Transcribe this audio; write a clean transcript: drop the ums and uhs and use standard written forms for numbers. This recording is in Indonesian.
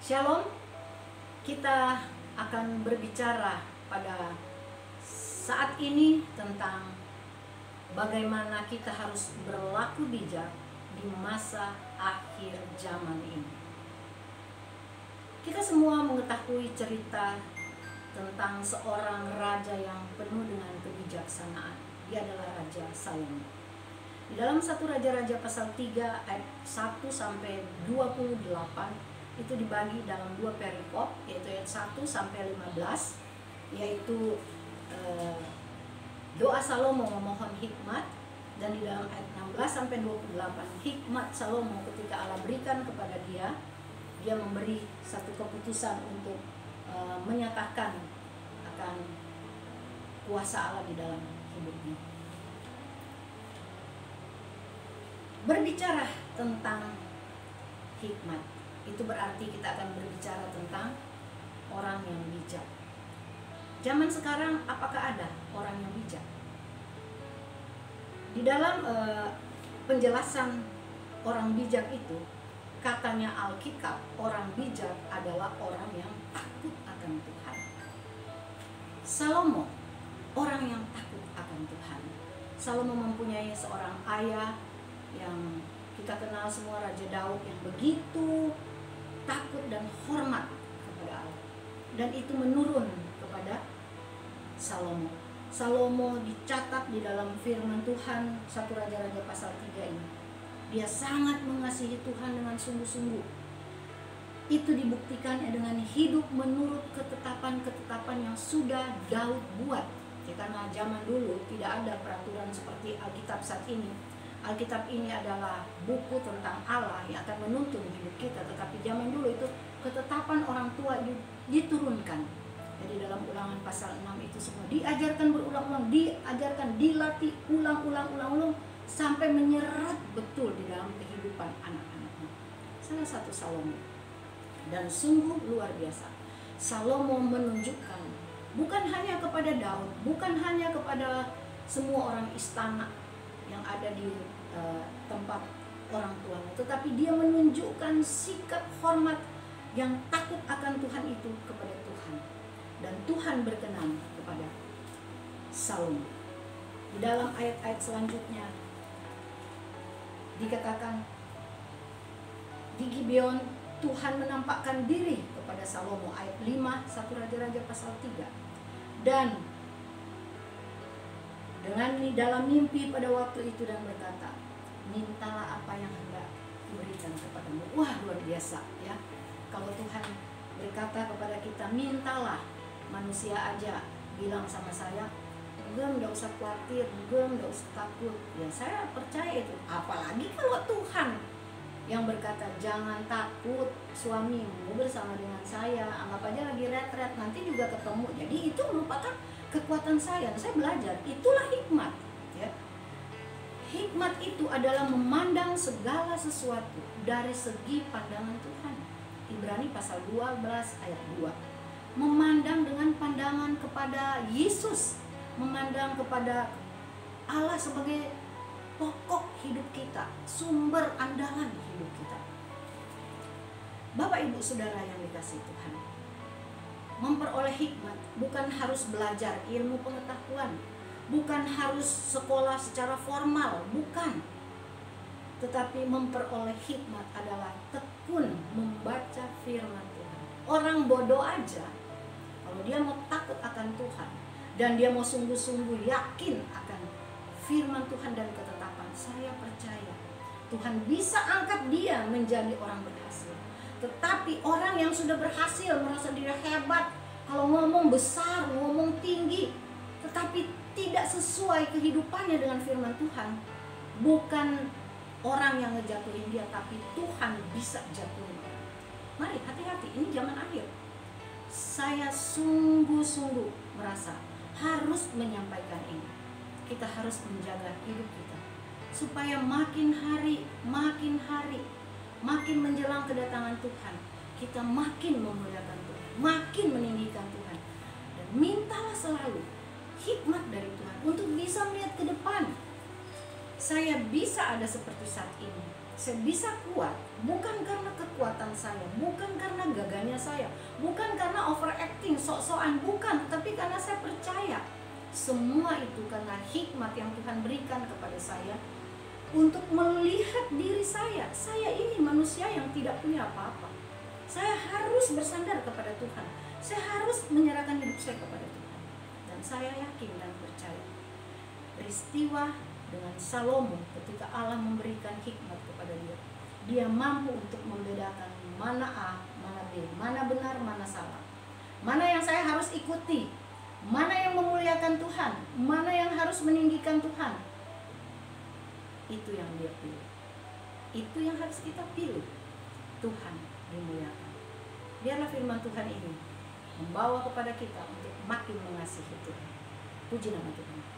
Shalom, kita akan berbicara pada saat ini tentang bagaimana kita harus berlaku bijak di masa akhir zaman ini. Kita semua mengetahui cerita tentang seorang raja yang penuh dengan kebijaksanaan. Dia adalah Raja Salomo. Di dalam 1 Raja-Raja pasal 3 ayat 1 sampai 28 itu dibagi dalam dua perikop, yaitu ayat 1 sampai 15, yaitu doa Salomo memohon hikmat, dan di dalam ayat 16 sampai 28 hikmat Salomo ketika Allah berikan kepada dia memberi satu keputusan untuk menyatakan akan kuasa Allah di dalam hidupnya. Berbicara tentang hikmat, itu berarti kita akan berbicara tentang orang yang bijak. Zaman sekarang apakah ada orang yang bijak? Di dalam penjelasan orang bijak itu, katanya Alkitab, orang bijak adalah orang yang takut akan Tuhan. Salomo, orang yang takut akan Tuhan. Salomo mempunyai seorang ayah yang kita kenal semua, Raja Daud, yang begitu takut dan hormat kepada Allah, dan itu menurun kepada Salomo. Salomo dicatat di dalam firman Tuhan 1 Raja-Raja pasal 3 ini. Dia sangat mengasihi Tuhan dengan sungguh-sungguh. Itu dibuktikannya dengan hidup menurut ketetapan-ketetapan yang sudah Daud buat. Ya, karena zaman dulu tidak ada peraturan seperti Alkitab saat ini. Alkitab ini adalah buku tentang Allah yang akan menuntun hidup kita. Tetapi zaman dulu itu ketetapan orang tua diturunkan. Jadi dalam Ulangan pasal 6 itu semua diajarkan berulang-ulang, diajarkan, dilatih ulang-ulang sampai menyerap betul di dalam kehidupan anak-anaknya. Salah satu Salomo, dan sungguh luar biasa. Salomo menunjukkan bukan hanya kepada Daud, bukan hanya kepada semua orang istana yang ada di tempat orang tuanya, tetapi dia menunjukkan sikap hormat yang takut akan Tuhan itu kepada Tuhan, dan Tuhan berkenan kepada Salomo. Di dalam ayat-ayat selanjutnya dikatakan di Gibeon Tuhan menampakkan diri kepada Salomo, ayat 5 1 Raja-Raja pasal 3. Dan dengan dalam mimpi pada waktu itu dan berkata, mintalah apa yang hendak kuberikan kepadamu. Wah, luar biasa ya. Kalau Tuhan berkata kepada kita, mintalah, manusia aja bilang sama saya, enggak usah khawatir, enggak usah takut. Ya, saya percaya itu. Apalagi kalau Tuhan yang berkata, jangan takut, suamimu bersama dengan saya, anggap aja lagi retret, nanti juga ketemu. Jadi itu merupakan kekuatan saya belajar, itulah hikmat ya. Hikmat itu adalah memandang segala sesuatu dari segi pandangan Tuhan. Ibrani pasal 12 ayat 2. Memandang dengan pandangan kepada Yesus, memandang kepada Allah sebagai pokok hidup kita, sumber andalan hidup kita. Bapak Ibu Saudara yang dikasihi Tuhan, memperoleh hikmat bukan harus belajar ilmu pengetahuan, bukan harus sekolah secara formal, bukan. Tetapi memperoleh hikmat adalah tekun membaca firman Tuhan. Orang bodoh aja, kalau dia mau takut akan Tuhan dan dia mau sungguh-sungguh yakin akan firman Tuhan dan ketetapan, saya percaya Tuhan bisa angkat dia menjadi orang berhasil. Tetapi orang yang sudah berhasil merasa dia hebat, kalau ngomong besar, ngomong tinggi, tetapi tidak sesuai kehidupannya dengan firman Tuhan, bukan orang yang ngejatuhin dia, tapi Tuhan bisa jatuhin. Mari hati-hati, ini zaman akhir. Saya sungguh-sungguh merasa harus menyampaikan ini. Kita harus menjaga hidup kita supaya makin hari, makin menjelang kedatangan Tuhan, kita makin memuliakan Tuhan, makin meninggikan Tuhan. Dan mintalah selalu hikmat dari Tuhan untuk bisa melihat ke depan. Saya bisa ada seperti saat ini Saya bisa kuat bukan karena kekuatan saya, bukan karena gagahnya saya, bukan karena overacting, sok-sokan, bukan, tapi karena saya percaya semua itu karena hikmat yang Tuhan berikan kepada saya untuk melihat diri saya. Saya ini manusia yang tidak punya apa-apa. Saya harus bersandar kepada Tuhan. Saya harus menyerahkan hidup saya kepada Tuhan. Dan saya yakin dan percaya peristiwa dengan Salomo ketika Allah memberikan hikmat kepada dia, dia mampu untuk membedakan mana A, mana B, mana benar, mana salah, mana yang saya harus ikuti, mana yang memuliakan Tuhan, mana yang harus meninggikan Tuhan. Itu yang dia pilih. Itu yang harus kita pilih. Tuhan dimuliakan. Biarlah firman Tuhan ini membawa kepada kita untuk makin mengasihi Tuhan. Puji nama Tuhan.